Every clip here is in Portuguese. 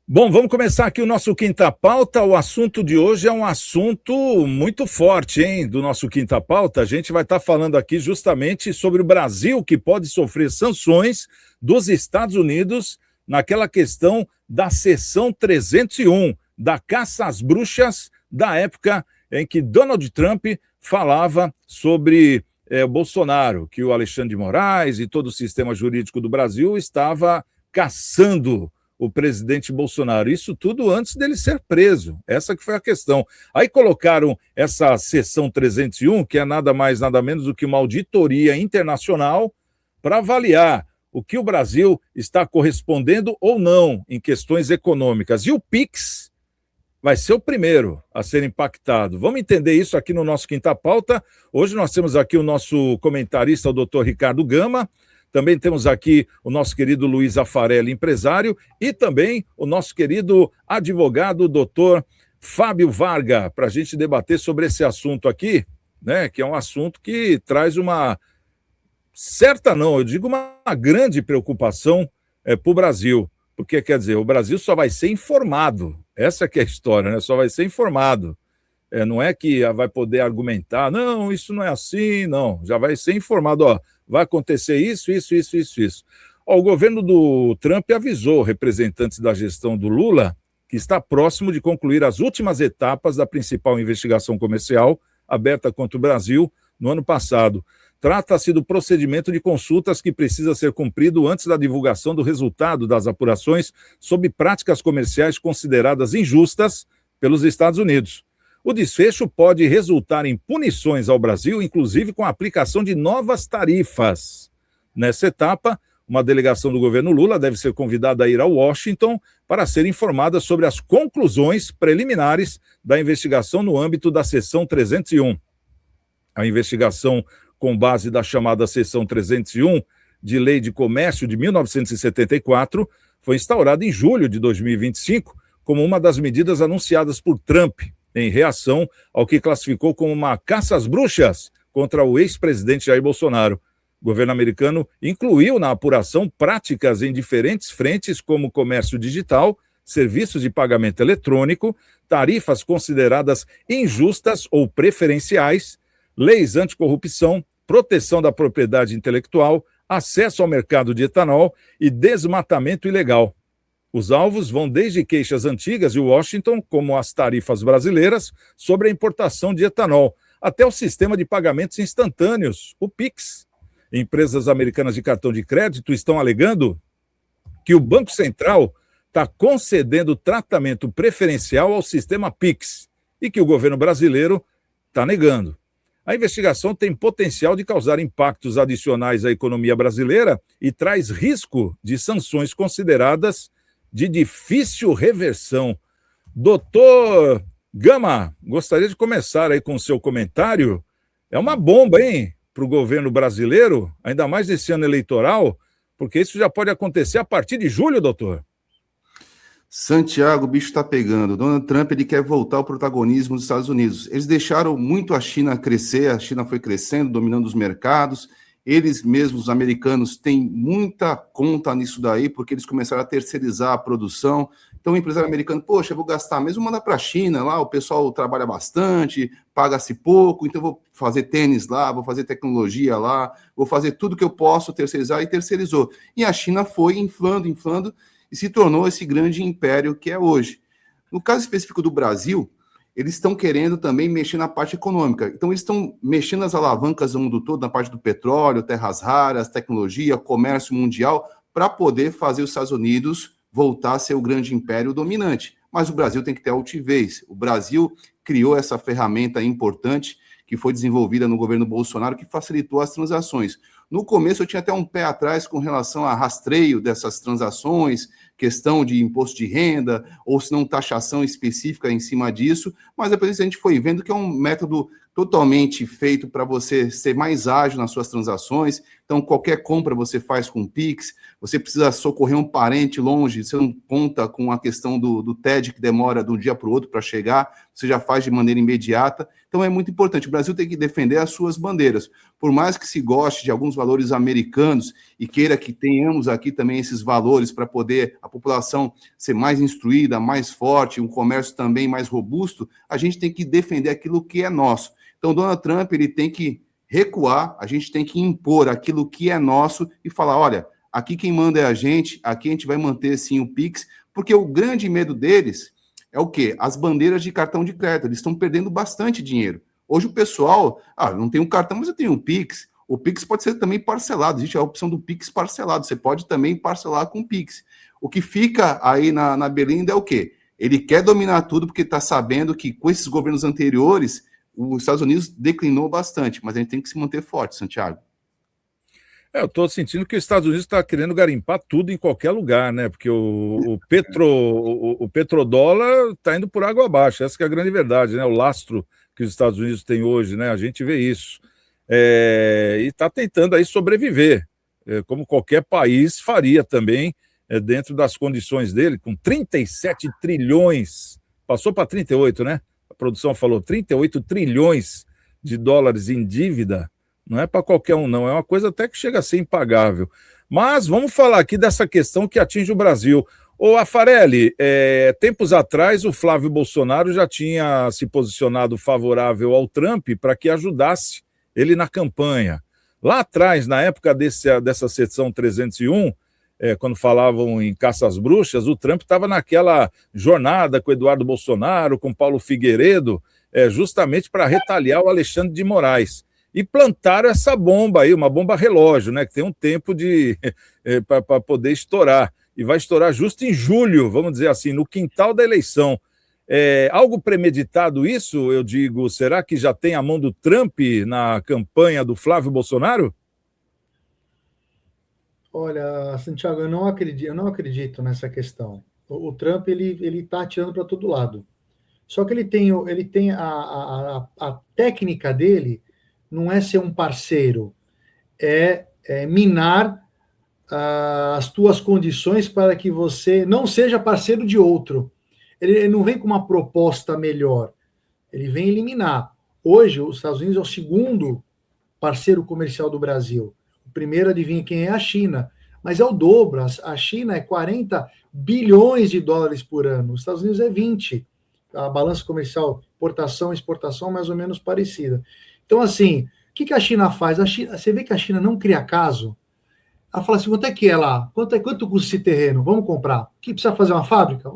Bom, vamos começar aqui o nosso Quinta Pauta. O assunto de hoje é um assunto muito forte, hein? Do nosso Quinta Pauta. A gente vai estar falando aqui justamente sobre o Brasil, que pode sofrer sanções dos Estados Unidos naquela questão da Seção 301, da caça às bruxas da época em que Donald Trump falava sobre Bolsonaro, que o Alexandre de Moraes e todo o sistema jurídico do Brasil estava caçando o presidente Bolsonaro. Isso tudo antes dele ser preso. Essa que foi a questão. Aí colocaram essa seção 301, que é nada mais, nada menos do que uma auditoria internacional para avaliar o que o Brasil está correspondendo ou não em questões econômicas. E o PIX vai ser o primeiro a ser impactado. Vamos entender isso aqui no nosso Quinta Pauta. Hoje nós temos aqui o nosso comentarista, o doutor Ricardo Gama. Também temos aqui o nosso querido Luiz Afarelli, empresário, e também o nosso querido advogado, doutor Fábio Varga, para a gente debater sobre esse assunto aqui, né, que é um assunto que traz uma certa, não, eu digo uma grande preocupação para o Brasil, porque, quer dizer, o Brasil só vai ser informado, essa que é a história, né, só vai ser informado. Não é que vai poder argumentar, não, isso não é assim, não, já vai ser informado, ó, vai acontecer isso. O governo do Trump avisou representantes da gestão do Lula que está próximo de concluir as últimas etapas da principal investigação comercial aberta contra o Brasil no ano passado. Trata-se do procedimento de consultas que precisa ser cumprido antes da divulgação do resultado das apurações sobre práticas comerciais consideradas injustas pelos Estados Unidos. O desfecho pode resultar em punições ao Brasil, inclusive com a aplicação de novas tarifas. Nessa etapa, uma delegação do governo Lula deve ser convidada a ir a Washington para ser informada sobre as conclusões preliminares da investigação no âmbito da Seção 301. A investigação, com base da chamada Seção 301 de Lei de Comércio de 1974, foi instaurada em julho de 2025 como uma das medidas anunciadas por Trump, em reação ao que classificou como uma caça às bruxas contra o ex-presidente Jair Bolsonaro. O governo americano incluiu na apuração práticas em diferentes frentes, como comércio digital, serviços de pagamento eletrônico, tarifas consideradas injustas ou preferenciais, leis anticorrupção, proteção da propriedade intelectual, acesso ao mercado de etanol e desmatamento ilegal. Os alvos vão desde queixas antigas de Washington, como as tarifas brasileiras, sobre a importação de etanol, até o sistema de pagamentos instantâneos, o PIX. Empresas americanas de cartão de crédito estão alegando que o Banco Central está concedendo tratamento preferencial ao sistema PIX e que o governo brasileiro está negando. A investigação tem potencial de causar impactos adicionais à economia brasileira e traz risco de sanções consideradas de difícil reversão. Doutor Gama, gostaria de começar aí com o seu comentário. É uma bomba, hein, para o governo brasileiro, ainda mais nesse ano eleitoral, porque isso já pode acontecer a partir de julho, doutor. Santiago, o bicho está pegando. Donald Trump ele quer voltar ao protagonismo dos Estados Unidos. Eles deixaram muito a China crescer, a China foi crescendo, dominando os mercados. Eles mesmos, os americanos, têm muita conta nisso daí, porque eles começaram a terceirizar a produção. Então, o empresário americano, poxa, eu vou gastar mesmo, mandar para a China, lá o pessoal trabalha bastante, paga-se pouco, então eu vou fazer tênis lá, vou fazer tecnologia lá, vou fazer tudo que eu posso terceirizar, e terceirizou. E a China foi inflando, e se tornou esse grande império que é hoje. No caso específico do Brasil, eles estão querendo também mexer na parte econômica. Então, eles estão mexendo nas alavancas do mundo todo, na parte do petróleo, terras raras, tecnologia, comércio mundial, para poder fazer os Estados Unidos voltar a ser o grande império dominante. Mas o Brasil tem que ter altivez. O Brasil criou essa ferramenta importante que foi desenvolvida no governo Bolsonaro, que facilitou as transações. No começo, eu tinha até um pé atrás com relação a rastreio dessas transações, questão de imposto de renda, ou se não taxação específica em cima disso, mas depois a gente foi vendo que é um método totalmente feito para você ser mais ágil nas suas transações. Então, qualquer compra você faz com Pix, você precisa socorrer um parente longe, você não conta com a questão do TED que demora de um dia para o outro para chegar, você já faz de maneira imediata. Então, é muito importante. O Brasil tem que defender as suas bandeiras. Por mais que se goste de alguns valores americanos e queira que tenhamos aqui também esses valores para poder a população ser mais instruída, mais forte, um comércio também mais robusto, a gente tem que defender aquilo que é nosso. Então, Donald Trump, ele tem que recuar, a gente tem que impor aquilo que é nosso e falar, olha, aqui quem manda é a gente vai manter, sim, o Pix, porque o grande medo deles é o quê? As bandeiras de cartão de crédito, eles estão perdendo bastante dinheiro. Hoje o pessoal, não tem um cartão, mas eu tenho um Pix. O Pix pode ser também parcelado, existe a opção do Pix parcelado, você pode também parcelar com o Pix. O que fica aí na berlinda é o quê? Ele quer dominar tudo porque está sabendo que com esses governos anteriores, os Estados Unidos declinou bastante, mas a gente tem que se manter forte, Santiago. Eu estou sentindo que os Estados Unidos está querendo garimpar tudo em qualquer lugar, né? Porque o petrodólar está indo por água abaixo, essa que é a grande verdade, né? O lastro que os Estados Unidos têm hoje, né? A gente vê isso. E está tentando aí sobreviver, como qualquer país faria também, dentro das condições dele, com 37 trilhões, passou para 38, né? A produção falou 38 trilhões de dólares em dívida, não é para qualquer um, não, é uma coisa até que chega a ser impagável. Mas vamos falar aqui dessa questão que atinge o Brasil. Ô, Afarelli, tempos atrás o Flávio Bolsonaro já tinha se posicionado favorável ao Trump para que ajudasse ele na campanha. Lá atrás, na época dessa seção 301, quando falavam em caça às bruxas, o Trump estava naquela jornada com o Eduardo Bolsonaro, com Paulo Figueiredo, justamente para retaliar o Alexandre de Moraes. E plantaram essa bomba aí, uma bomba relógio, né, que tem um tempo para poder estourar. E vai estourar justo em julho, vamos dizer assim, no quintal da eleição. Algo premeditado isso, eu digo, será que já tem a mão do Trump na campanha do Flávio Bolsonaro? Olha, Santiago, eu não acredito nessa questão. O Trump, ele está atirando para todo lado. Só que ele tem a técnica dele não é ser um parceiro, é minar as tuas condições para que você não seja parceiro de outro. Ele não vem com uma proposta melhor, ele vem eliminar. Hoje, os Estados Unidos é o segundo parceiro comercial do Brasil. O primeiro, adivinha quem é? A China. Mas é o dobro. A China é 40 bilhões de dólares por ano. Os Estados Unidos é 20. A balança comercial, importação e exportação, mais ou menos parecida. Então, assim, o que a China faz? Você vê que a China não cria caso? Ela fala assim, quanto é que é lá? Quanto custa esse terreno? Vamos comprar. Que precisa fazer uma fábrica?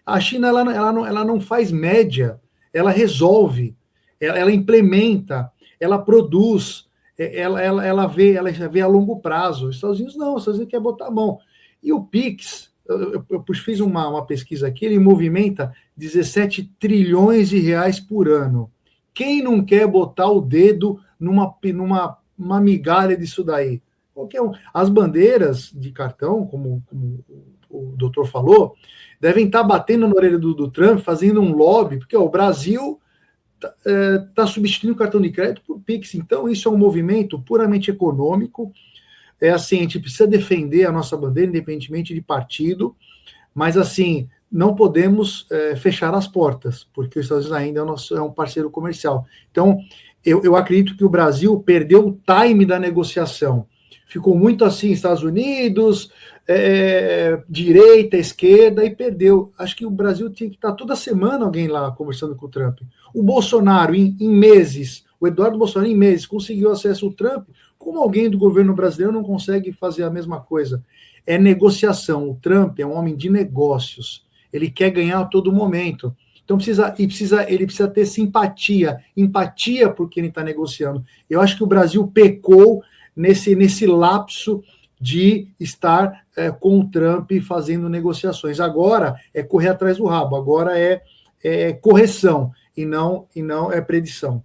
A China ela não faz média, ela resolve, ela implementa, ela produz, ela vê a longo prazo. Os Estados Unidos não, os Estados Unidos quer botar a mão. E o Pix, eu fiz uma pesquisa aqui, ele movimenta 17 trilhões de reais por ano. Quem não quer botar o dedo numa migalha disso daí? Qualquer um. As bandeiras de cartão, como o doutor falou, devem estar batendo na orelha do Trump, fazendo um lobby, porque o Brasil está substituindo o cartão de crédito por Pix. Então, isso é um movimento puramente econômico. Assim, a gente precisa defender a nossa bandeira, independentemente de partido, mas, assim, não podemos fechar as portas, porque os Estados Unidos ainda é um parceiro comercial. Então, eu acredito que o Brasil perdeu o time da negociação. Ficou muito assim, Estados Unidos, direita, esquerda, e perdeu. Acho que o Brasil tinha que estar toda semana alguém lá conversando com o Trump. O Bolsonaro, em meses, o Eduardo Bolsonaro, em meses, conseguiu acesso ao Trump, como alguém do governo brasileiro não consegue fazer a mesma coisa? É negociação. O Trump é um homem de negócios. Ele quer ganhar a todo momento. Então ele precisa ter empatia porque ele está negociando. Eu acho que o Brasil pecou nesse lapso de estar com o Trump fazendo negociações. Agora é correr atrás do rabo, agora é correção e não é predição.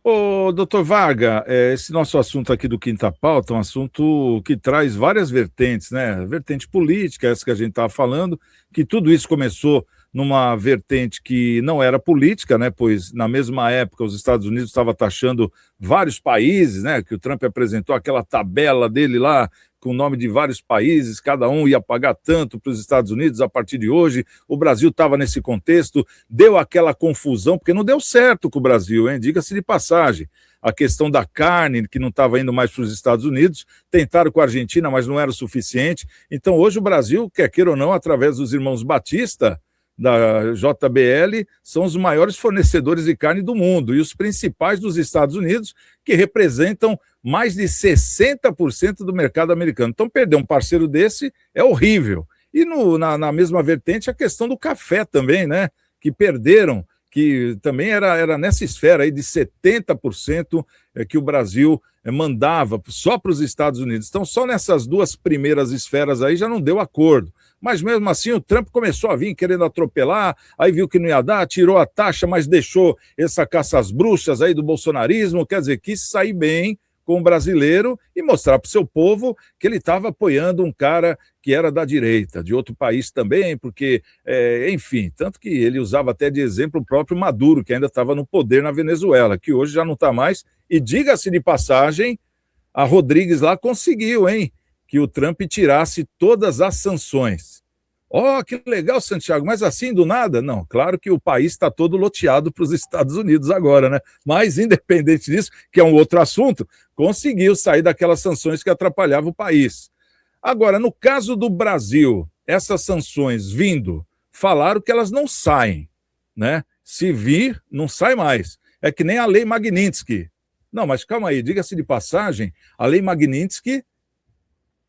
Ô, doutor Varga, esse nosso assunto aqui do Quinta Pauta é um assunto que traz várias vertentes, né? Vertente política, essa que a gente estava falando, que tudo isso começou numa vertente que não era política, né? Pois na mesma época os Estados Unidos estavam taxando vários países, né? Que o Trump apresentou aquela tabela dele lá com o nome de vários países, cada um ia pagar tanto para os Estados Unidos a partir de hoje. O Brasil estava nesse contexto, deu aquela confusão, porque não deu certo com o Brasil, hein? Diga-se de passagem. a questão da carne, que não estava indo mais para os Estados Unidos, tentaram com a Argentina, mas não era o suficiente. Então, hoje o Brasil, quer queira ou não, através dos irmãos Batista, da JBL, são os maiores fornecedores de carne do mundo e os principais dos Estados Unidos, que representam mais de 60% do mercado americano. Então, perder um parceiro desse é horrível. E na mesma vertente, a questão do café também, né? Que perderam, que também era nessa esfera aí de 70% que o Brasil mandava só para os Estados Unidos. Então, só nessas duas primeiras esferas aí já não deu acordo. Mas mesmo assim o Trump começou a vir querendo atropelar, aí viu que não ia dar, tirou a taxa, mas deixou essa caça às bruxas aí do bolsonarismo, quer dizer, quis sair bem com o brasileiro e mostrar para o seu povo que ele estava apoiando um cara que era da direita, de outro país também, porque, enfim, tanto que ele usava até de exemplo o próprio Maduro, que ainda estava no poder na Venezuela, que hoje já não está mais, e diga-se de passagem, a Rodrigues lá conseguiu, hein, que o Trump tirasse todas as sanções. Oh, que legal, Santiago, mas assim do nada? Não, claro que o país está todo loteado para os Estados Unidos agora, né? Mas, independente disso, que é um outro assunto, conseguiu sair daquelas sanções que atrapalhavam o país. Agora, no caso do Brasil, essas sanções vindo, falaram que elas não saem, né? Se vir, não sai mais. É que nem a Lei Magnitsky. Não, mas calma aí, diga-se de passagem, a Lei Magnitsky,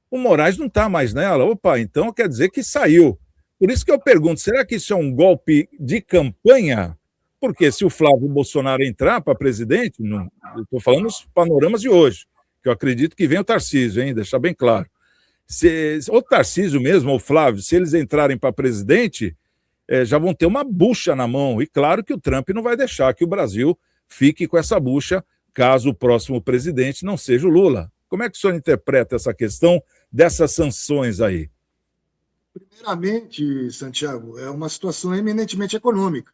o Moraes não está mais nela. Opa, então quer dizer que saiu. Por isso que eu pergunto, será que isso é um golpe de campanha? Porque se o Flávio Bolsonaro entrar para presidente, eu estou falando os panoramas de hoje, que eu acredito que vem o Tarcísio, hein? Deixar bem claro. Ou o Tarcísio mesmo, ou o Flávio, se eles entrarem para presidente, já vão ter uma bucha na mão. E claro que o Trump não vai deixar que o Brasil fique com essa bucha, caso o próximo presidente não seja o Lula. Como é que o senhor interpreta essa questão dessas sanções aí? Primeiramente, Santiago, é uma situação eminentemente econômica.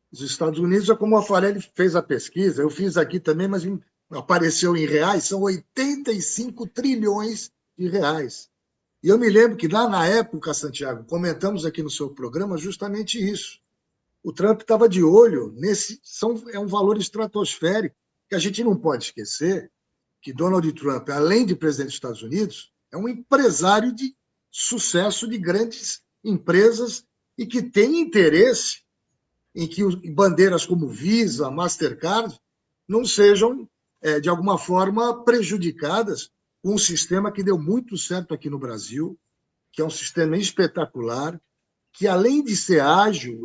Os Estados Unidos, é como o Afarelli fez a pesquisa, eu fiz aqui também, mas apareceu em reais, são 85 trilhões de reais. E eu me lembro que lá na época, Santiago, comentamos aqui no seu programa justamente isso. O Trump estava de olho nesse, é um valor estratosférico, que a gente não pode esquecer que Donald Trump, além de presidente dos Estados Unidos, é um empresário de sucesso de grandes empresas e que tem interesse em que bandeiras como Visa, Mastercard, não sejam, de alguma forma, prejudicadas com um sistema que deu muito certo aqui no Brasil, que é um sistema espetacular, que, além de ser ágil,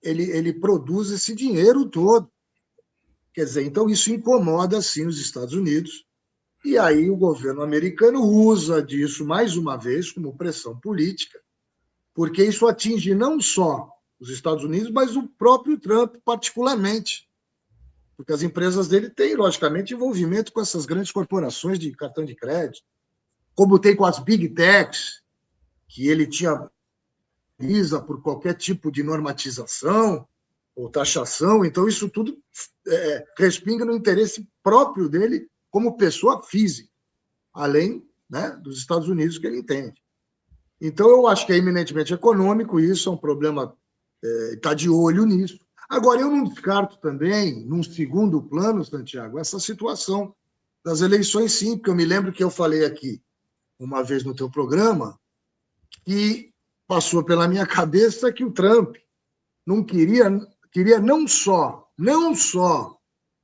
ele produz esse dinheiro todo. Quer dizer, então isso incomoda, sim, os Estados Unidos. E aí o governo americano usa disso, mais uma vez, como pressão política, porque isso atinge não só os Estados Unidos, mas o próprio Trump, particularmente. Porque as empresas dele têm, logicamente, envolvimento com essas grandes corporações de cartão de crédito, como tem com as Big Techs, que ele tinha visa por qualquer tipo de normatização ou taxação. Então, isso tudo respinga no interesse próprio dele como pessoa física, além, né, dos Estados Unidos que ele entende. Então, eu acho que é eminentemente econômico, isso é um problema, está de olho nisso. Agora, eu não descarto também, num segundo plano, Santiago, essa situação das eleições, sim, porque eu me lembro que eu falei aqui, uma vez no teu programa, que passou pela minha cabeça que o Trump não queria não só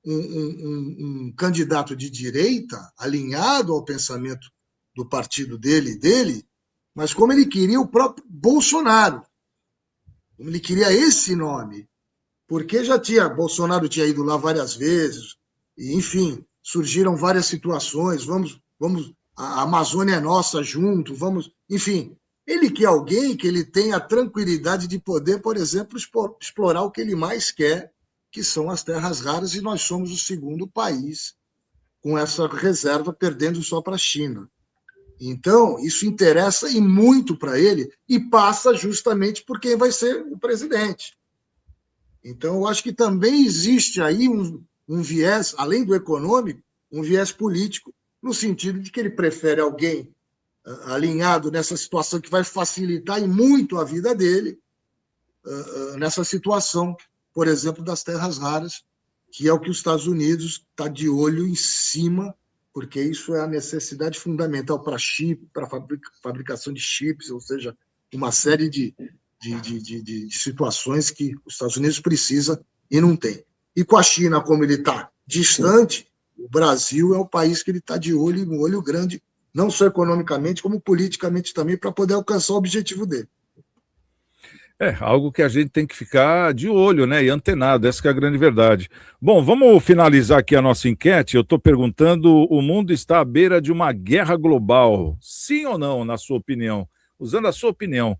um candidato de direita alinhado ao pensamento do partido dele, mas como ele queria o próprio Bolsonaro. Ele queria esse nome, porque Bolsonaro tinha ido lá várias vezes, e, enfim, surgiram várias situações, a Amazônia é nossa junto, enfim. Ele quer alguém que ele tenha a tranquilidade de poder, por exemplo, explorar o que ele mais quer, que são as terras raras, e nós somos o segundo país com essa reserva, perdendo só para a China. Então, isso interessa e muito para ele, e passa justamente por quem vai ser o presidente. Então, eu acho que também existe aí um viés, além do econômico, um viés político, no sentido de que ele prefere alguém alinhado nessa situação que vai facilitar e muito a vida dele, nessa situação, por exemplo, das terras raras, que é o que os Estados Unidos está de olho em cima, porque isso é a necessidade fundamental para chip, para fabricação de chips, ou seja, uma série de situações que os Estados Unidos precisa e não tem. E com a China, como ele está distante, o Brasil é o país que ele está de olho, um olho grande, não só economicamente, como politicamente também, para poder alcançar o objetivo dele. É, algo que a gente tem que ficar de olho, né, e antenado, essa que é a grande verdade. Bom, vamos finalizar aqui a nossa enquete. Eu estou perguntando, o mundo está à beira de uma guerra global? Sim ou não, na sua opinião? Usando a sua opinião.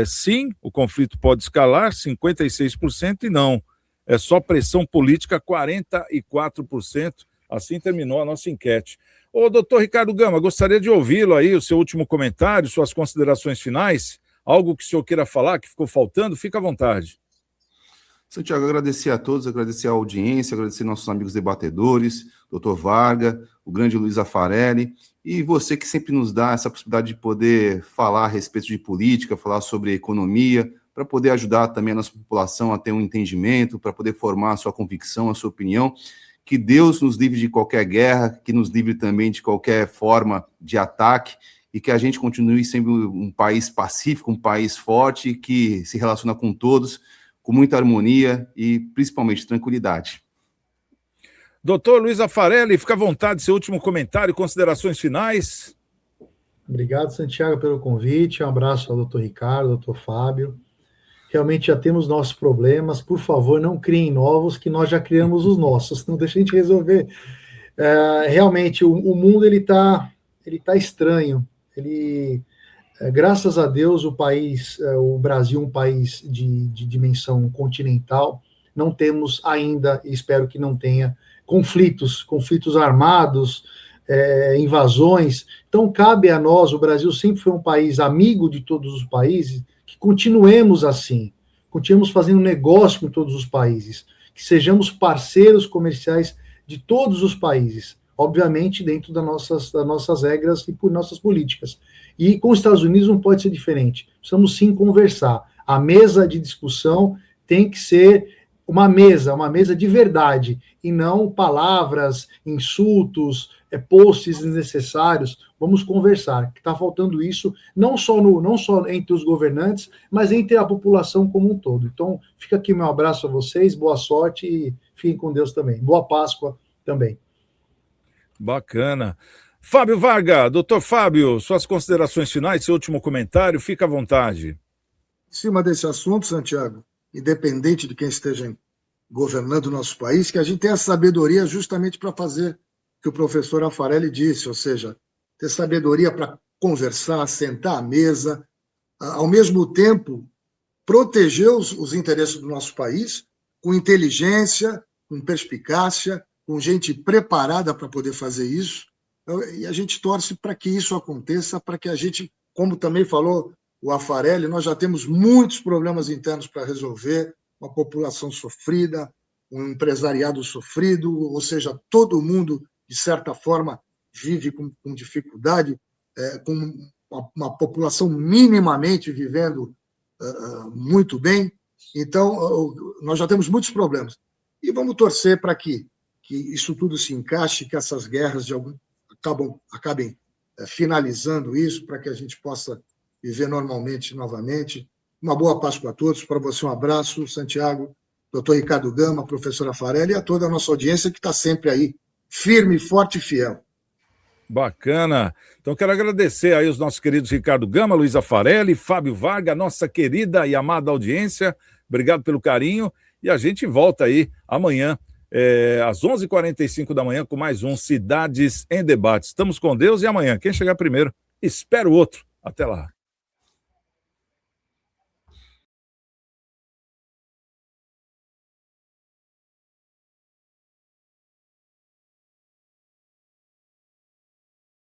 Sim, o conflito pode escalar, 56%, e não. É só pressão política, 44%. Assim terminou a nossa enquete. Ô, doutor Ricardo Gama, gostaria de ouvi-lo aí, o seu último comentário, suas considerações finais. Algo que o senhor queira falar, que ficou faltando, fica à vontade. Santiago, agradecer a todos, agradecer a audiência, agradecer nossos amigos debatedores, doutor Varga, o grande Luiz Afarelli, e você que sempre nos dá essa possibilidade de poder falar a respeito de política, falar sobre economia, para poder ajudar também a nossa população a ter um entendimento, para poder formar a sua convicção, a sua opinião. Que Deus nos livre de qualquer guerra, que nos livre também de qualquer forma de ataque, e que a gente continue sendo um país pacífico, um país forte, que se relaciona com todos, com muita harmonia e, principalmente, tranquilidade. Doutor Luiz Afarelli, fica à vontade, seu último comentário, considerações finais. Obrigado, Santiago, pelo convite. Um abraço ao doutor Ricardo, ao doutor Fábio. Realmente já temos nossos problemas. Por favor, não criem novos, que nós já criamos os nossos. Não deixa a gente resolver. Realmente, o mundo ele tá estranho. Graças a Deus, o Brasil, um país de dimensão continental, não temos ainda, e espero que não tenha, conflitos armados, invasões. Então, cabe a nós, o Brasil sempre foi um país amigo de todos os países, que continuemos assim, continuemos fazendo negócio com todos os países, que sejamos parceiros comerciais de todos os países, obviamente dentro das nossas regras e por nossas políticas. E com os Estados Unidos não pode ser diferente. Precisamos sim conversar. A mesa de discussão tem que ser uma mesa de verdade, e não palavras, insultos, posts desnecessários. Vamos conversar, que está faltando isso, não só entre os governantes, mas entre a população como um todo. Então, fica aqui meu abraço a vocês, boa sorte e fiquem com Deus também. Boa Páscoa também. Bacana. Fábio Varga, doutor Fábio, suas considerações finais, seu último comentário, fica à vontade. Em cima desse assunto, Santiago, independente de quem esteja governando o nosso país, que a gente tenha sabedoria justamente para fazer o que o professor Afarelli disse, ou seja, ter sabedoria para conversar, sentar à mesa, ao mesmo tempo proteger os interesses do nosso país com inteligência, com perspicácia, com gente preparada para poder fazer isso, e a gente torce para que isso aconteça, para que a gente, como também falou o Afarelli, nós já temos muitos problemas internos para resolver, uma população sofrida, um empresariado sofrido, ou seja, todo mundo, de certa forma, vive com dificuldade, com uma população minimamente vivendo muito bem. Então, nós já temos muitos problemas. E vamos torcer para que isso tudo se encaixe, que essas guerras acabem finalizando isso, para que a gente possa viver normalmente novamente. Uma boa Páscoa a todos. Para você, um abraço, Santiago, doutor Ricardo Gama, professor Afarelli, e a toda a nossa audiência que está sempre aí, firme, forte e fiel. Bacana. Então, quero agradecer aí os nossos queridos Ricardo Gama, Luiz Afarelli, Fábio Varga, nossa querida e amada audiência. Obrigado pelo carinho. E a gente volta aí amanhã, às 11h45 da manhã, com mais um Cidades em Debate. Estamos com Deus e amanhã, quem chegar primeiro, espera o outro. Até lá.